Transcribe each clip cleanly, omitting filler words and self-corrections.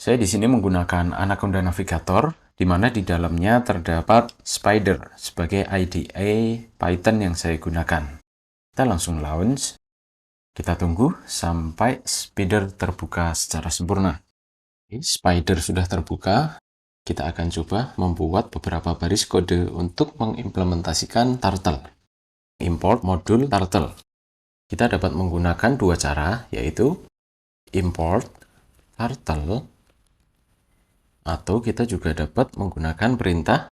Saya di sini menggunakan Anaconda Navigator, di mana di dalamnya terdapat Spider sebagai IDE Python yang saya gunakan. Kita langsung launch. Kita tunggu sampai Spider terbuka secara sempurna. Spider sudah terbuka. Kita akan coba membuat beberapa baris kode untuk mengimplementasikan Turtle. Import modul Turtle. Kita dapat menggunakan dua cara, yaitu import Turtle, atau kita juga dapat menggunakan perintah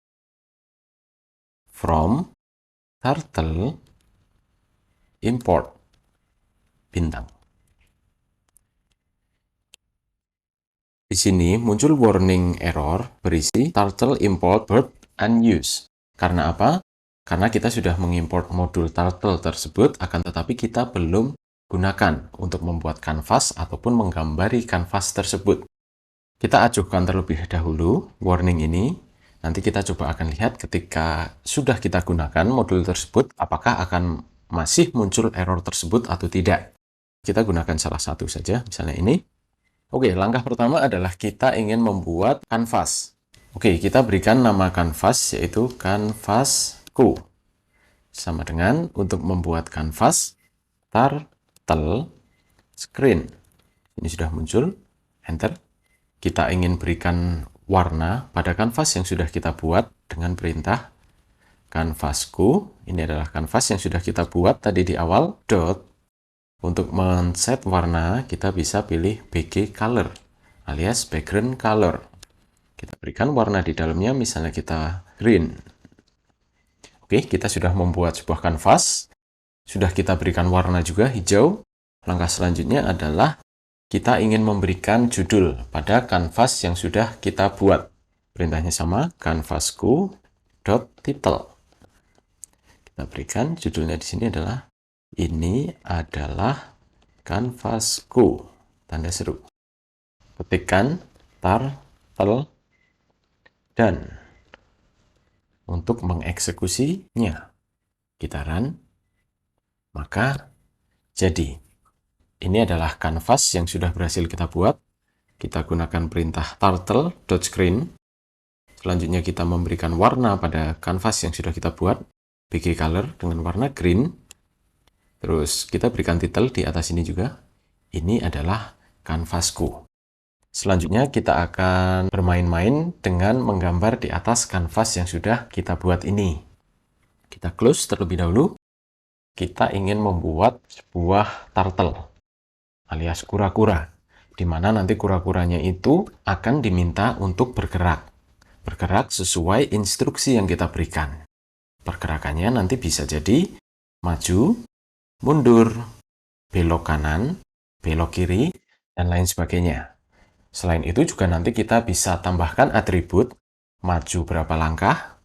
from Turtle import bintang. Di sini muncul warning error berisi Turtle import verb unused. Karena apa? Karena kita sudah mengimport modul Turtle tersebut, akan tetapi kita belum gunakan untuk membuat kanvas ataupun menggambari kanvas tersebut. Kita acuhkan terlebih dahulu warning ini. Nanti kita coba akan lihat ketika sudah kita gunakan modul tersebut, apakah akan masih muncul error tersebut atau tidak. Kita gunakan salah satu saja, misalnya ini. Oke, langkah pertama adalah kita ingin membuat kanvas. Oke, kita berikan nama kanvas, yaitu kanvasku. Sama dengan untuk membuat kanvas, Turtle screen. Ini sudah muncul, enter. Kita ingin berikan warna pada kanvas yang sudah kita buat dengan perintah kanvasku. Ini adalah kanvas yang sudah kita buat tadi di awal, dot. Untuk men-set warna, kita bisa pilih BG color alias background color. Kita berikan warna di dalamnya, misalnya kita green. Oke, kita sudah membuat sebuah kanvas. Sudah kita berikan warna juga hijau. Langkah selanjutnya adalah kita ingin memberikan judul pada kanvas yang sudah kita buat. Perintahnya sama, kanvasku.title. Kita berikan judulnya di sini adalah, ini adalah kanvasku, tanda seru. Ketikkan Turtle dan untuk mengeksekusinya, kita run, maka jadi. Ini adalah kanvas yang sudah berhasil kita buat. Kita gunakan perintah turtle.screen. Selanjutnya kita memberikan warna pada kanvas yang sudah kita buat, BG color dengan warna green. Terus kita berikan title di atas ini juga. Ini adalah kanvasku. Selanjutnya kita akan bermain-main dengan menggambar di atas kanvas yang sudah kita buat ini. Kita close terlebih dahulu. Kita ingin membuat sebuah turtle alias kura-kura, di mana nanti kura-kuranya itu akan diminta untuk bergerak sesuai instruksi yang kita berikan. Pergerakannya nanti bisa jadi maju, mundur, belok kanan, belok kiri, dan lain sebagainya. Selain itu juga nanti kita bisa tambahkan atribut maju berapa langkah,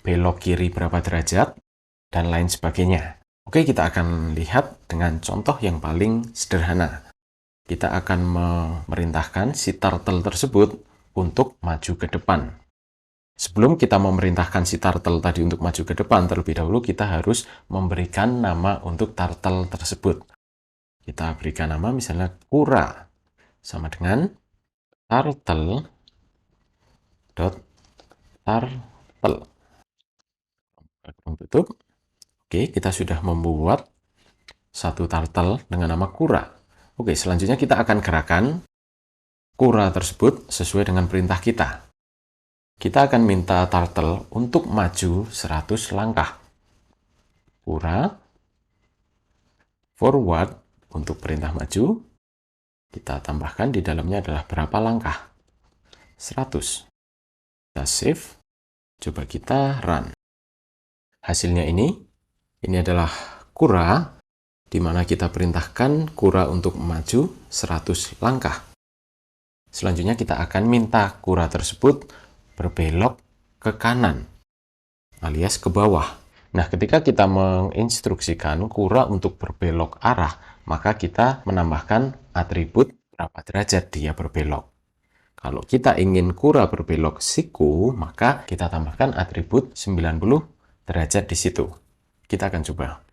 belok kiri berapa derajat, dan lain sebagainya. Oke, kita akan lihat dengan contoh yang paling sederhana. Kita akan memerintahkan si turtle tersebut untuk maju ke depan. Sebelum kita memerintahkan si turtle tadi untuk maju ke depan, terlebih dahulu kita harus memberikan nama untuk turtle tersebut. Kita berikan nama misalnya kura, sama dengan turtle.turtle. Tutup. Oke, kita sudah membuat satu turtle dengan nama kura. Oke, selanjutnya kita akan gerakan kura tersebut sesuai dengan perintah kita. Kita akan minta turtle untuk maju 100 langkah. Kura, forward untuk perintah maju. Kita tambahkan di dalamnya adalah berapa langkah? 100. Kita save. Coba kita run. Hasilnya ini adalah kura, di mana kita perintahkan kura untuk maju 100 langkah. Selanjutnya kita akan minta kura tersebut berbelok ke kanan, alias ke bawah. Nah, ketika kita menginstruksikan kura untuk berbelok arah, maka kita menambahkan atribut berapa derajat dia berbelok. Kalau kita ingin kura berbelok siku, maka kita tambahkan atribut 90 derajat di situ. Kita akan coba.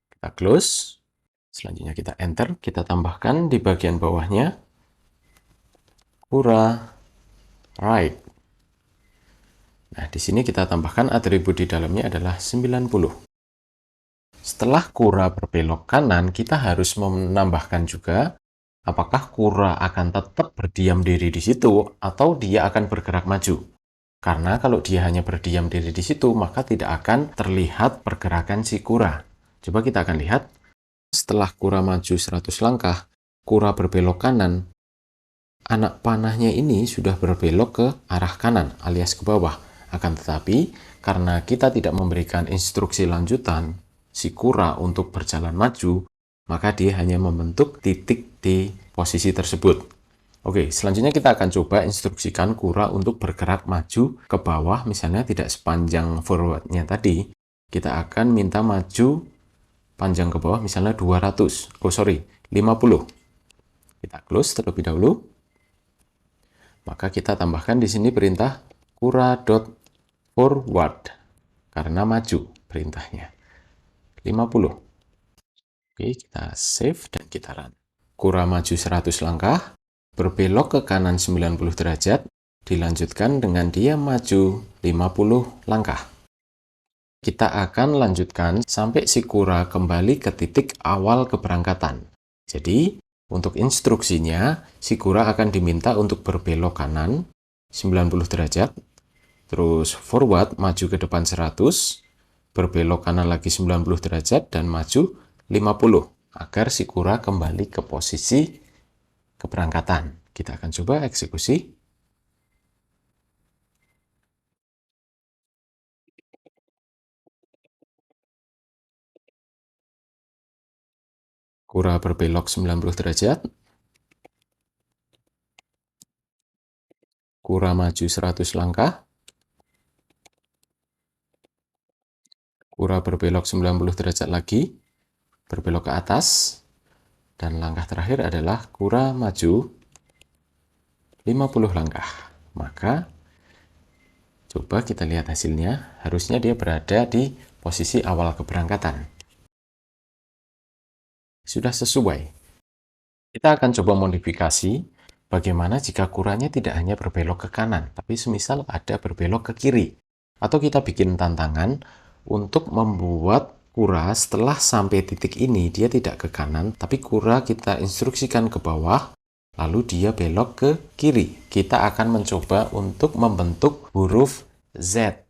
Kita close. Selanjutnya kita enter. Kita tambahkan di bagian bawahnya Kura right. Nah, di sini kita tambahkan atribut di dalamnya adalah 90. Setelah kura berbelok kanan, kita harus menambahkan juga apakah kura akan tetap berdiam diri di situ atau dia akan bergerak maju. Karena kalau dia hanya berdiam diri di situ, maka tidak akan terlihat pergerakan si kura. Coba kita akan lihat. Setelah kura maju 100 langkah, kura berbelok kanan. Anak panahnya ini sudah berbelok ke arah kanan alias ke bawah. Akan tetapi, karena kita tidak memberikan instruksi lanjutan si kura untuk berjalan maju, maka dia hanya membentuk titik di posisi tersebut. Oke, selanjutnya kita akan coba instruksikan kura untuk bergerak maju ke bawah, misalnya tidak sepanjang forwardnya tadi. Kita akan minta maju panjang ke bawah, misalnya 50. Kita close terlebih dahulu. Maka kita tambahkan di sini perintah kura.forward karena maju perintahnya 50. Oke, kita save dan kita run. Kura maju 100 langkah, berbelok ke kanan 90 derajat, dilanjutkan dengan dia maju 50 langkah. Kita akan lanjutkan sampai si kura kembali ke titik awal keberangkatan. Jadi, untuk instruksinya, si kura akan diminta untuk berbelok kanan 90 derajat, terus forward maju ke depan 100, berbelok kanan lagi 90 derajat, dan maju 50, agar si kura kembali ke posisi keberangkatan. Kita akan coba eksekusi. Kura berbelok 90 derajat, kura maju 100 langkah, kura berbelok 90 derajat lagi, berbelok ke atas, dan langkah terakhir adalah kura maju 50 langkah. Maka, coba kita lihat hasilnya, harusnya dia berada di posisi awal keberangkatan. Sudah sesuai. Kita akan coba modifikasi bagaimana jika kuranya tidak hanya berbelok ke kanan, tapi semisal ada berbelok ke kiri. Atau kita bikin tantangan untuk membuat kura setelah sampai titik ini, dia tidak ke kanan, tapi kura kita instruksikan ke bawah, lalu dia belok ke kiri. Kita akan mencoba untuk membentuk huruf Z.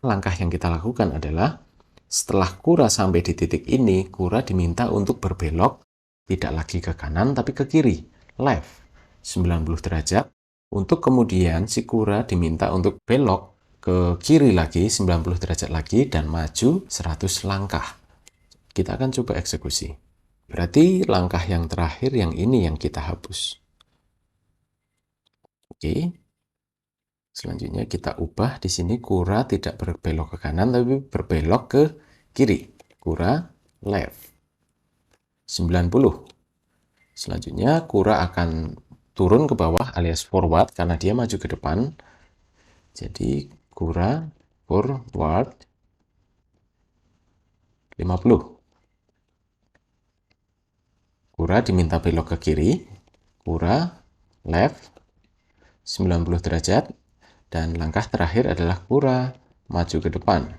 Langkah yang kita lakukan adalah, setelah kura sampai di titik ini, kura diminta untuk berbelok, tidak lagi ke kanan, tapi ke kiri, left, 90 derajat. Untuk kemudian si kura diminta untuk belok ke kiri lagi, 90 derajat lagi, dan maju 100 langkah. Kita akan coba eksekusi. Berarti langkah yang terakhir yang ini yang kita hapus. Oke. Selanjutnya kita ubah di sini kura tidak berbelok ke kanan tapi berbelok ke kiri. Kura left 90. Selanjutnya kura akan turun ke bawah alias forward karena dia maju ke depan. Jadi kura forward 50. Kura diminta belok ke kiri. Kura left 90 derajat. Dan langkah terakhir adalah kura maju ke depan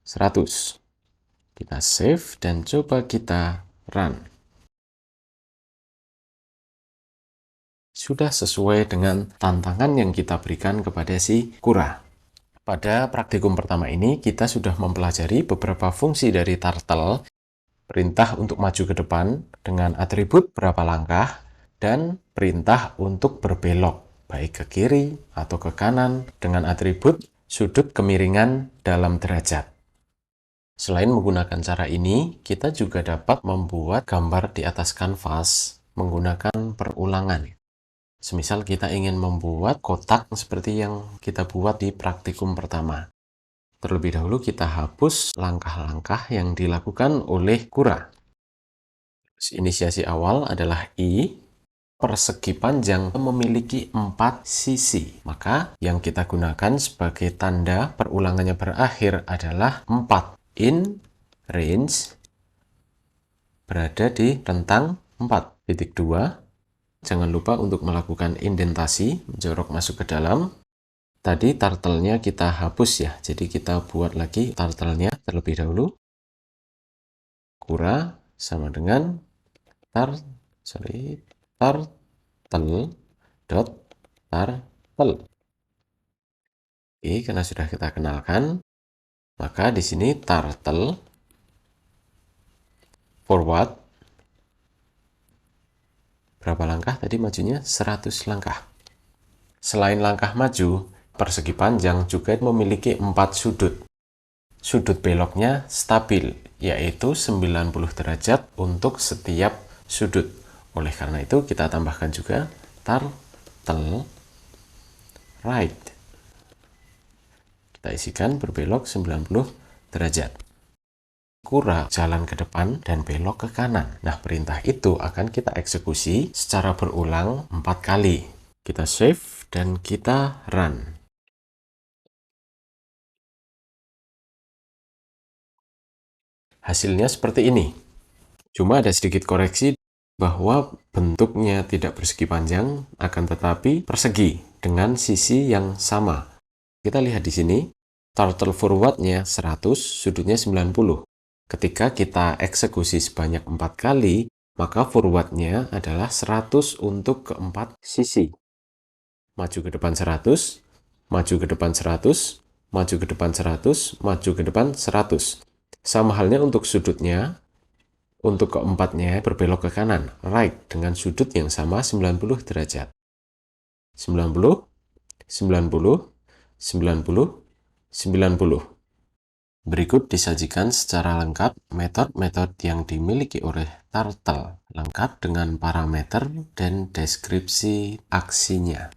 100. Kita save dan coba kita run. Sudah sesuai dengan tantangan yang kita berikan kepada si kura. Pada praktikum pertama ini, kita sudah mempelajari beberapa fungsi dari turtle, perintah untuk maju ke depan dengan atribut berapa langkah, dan perintah untuk berbelok, baik ke kiri atau ke kanan dengan atribut sudut kemiringan dalam derajat. Selain menggunakan cara ini, kita juga dapat membuat gambar di atas kanvas menggunakan perulangan. Semisal kita ingin membuat kotak seperti yang kita buat di praktikum pertama. Terlebih dahulu kita hapus langkah-langkah yang dilakukan oleh kura. Inisiasi awal adalah I. Persegi panjang memiliki 4 sisi. Maka yang kita gunakan sebagai tanda perulangannya berakhir adalah 4. In range berada di rentang 4. 2. Jangan lupa untuk melakukan indentasi, menjorok masuk ke dalam. Tadi turtle-nya kita hapus ya, jadi kita buat lagi turtle-nya terlebih dahulu. Kura sama dengan turtle dot turtle. Oke, karena sudah kita kenalkan, maka di sini turtle forward berapa langkah tadi majunya? 100 langkah. Selain langkah maju, persegi panjang juga memiliki 4 sudut. Sudut beloknya stabil, yaitu 90 derajat untuk setiap sudut. Oleh karena itu, kita tambahkan juga turtle right. Kita isikan berbelok 90 derajat. Kura jalan ke depan dan belok ke kanan. Nah, perintah itu akan kita eksekusi secara berulang 4 kali. Kita save dan kita run. Hasilnya seperti ini. Cuma ada sedikit koreksi bahwa bentuknya tidak persegi panjang, akan tetapi persegi dengan sisi yang sama. Kita lihat di sini, turtle forward-nya 100, sudutnya 90. Ketika kita eksekusi sebanyak 4 kali, maka forward-nya adalah 100 untuk keempat sisi. Maju ke depan 100, maju ke depan 100, maju ke depan 100, maju ke depan 100. Sama halnya untuk sudutnya, untuk keempatnya berbelok ke kanan, right, dengan sudut yang sama 90 derajat. 90, 90, 90, 90. Berikut disajikan secara lengkap metode-metode yang dimiliki oleh turtle, lengkap dengan parameter dan deskripsi aksinya.